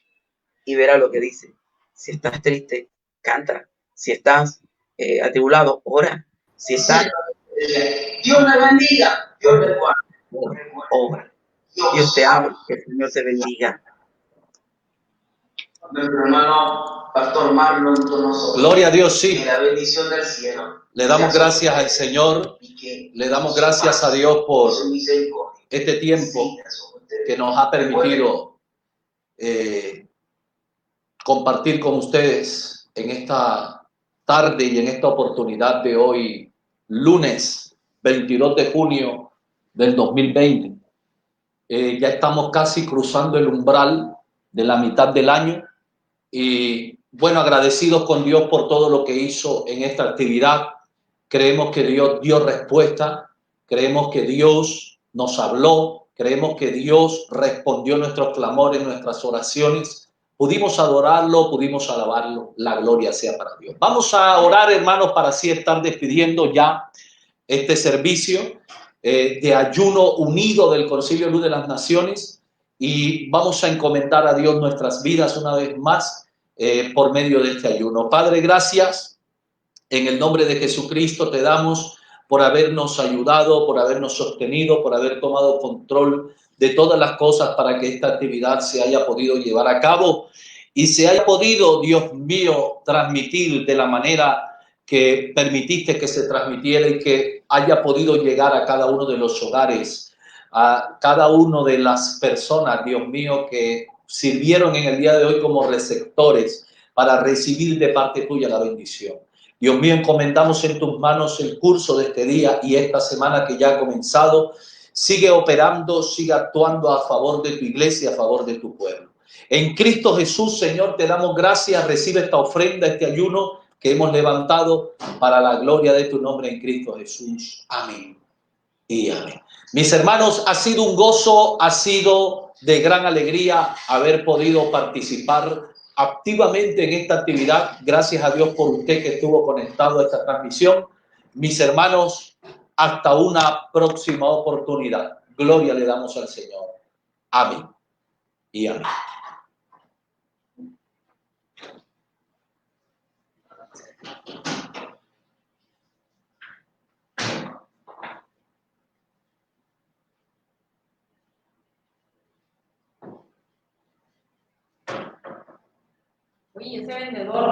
y verá lo que dice. Si estás triste, canta. Si estás atribulado, ora. Si estás... Dios le bendiga, Dios le guarde. Obra. Dios te ama, que el Señor te bendiga. Nuestro hermano Pastor Marlon con nosotros. Gloria a Dios, sí. Que la bendición del cielo. Le damos gracias al Señor, le damos gracias a Dios por este tiempo que nos ha permitido compartir con ustedes en esta tarde y en esta oportunidad de hoy, lunes 22 de junio del 2020. Ya estamos casi cruzando el umbral de la mitad del año y bueno, agradecidos con Dios por todo lo que hizo en esta actividad. Creemos que Dios dio respuesta, creemos que Dios nos habló, creemos que Dios respondió nuestros clamores, nuestras oraciones. Pudimos adorarlo, pudimos alabarlo, la gloria sea para Dios. Vamos a orar, hermanos, para así estar despidiendo ya este servicio de ayuno unido del Concilio Luz de las Naciones, y vamos a encomendar a Dios nuestras vidas una vez más por medio de este ayuno. Padre, gracias. En el nombre de Jesucristo te damos por habernos ayudado, por habernos sostenido, por haber tomado control de todas las cosas para que esta actividad se haya podido llevar a cabo y se haya podido, Dios mío, transmitir de la manera que permitiste que se transmitiera y que haya podido llegar a cada uno de los hogares, a cada una de las personas, Dios mío, que sirvieron en el día de hoy como receptores para recibir de parte tuya la bendición. Dios mío, encomendamos en tus manos el curso de este día y esta semana que ya ha comenzado. Sigue operando, sigue actuando a favor de tu iglesia, a favor de tu pueblo. En Cristo Jesús, Señor, te damos gracias. Recibe esta ofrenda, este ayuno que hemos levantado para la gloria de tu nombre en Cristo Jesús. Amén y amén. Mis hermanos, ha sido un gozo, ha sido de gran alegría haber podido participar activamente en esta actividad. Gracias a Dios por usted que estuvo conectado a esta transmisión. Mis hermanos, hasta una próxima oportunidad. Gloria le damos al Señor. Amén y amén. Oye, ese vendedor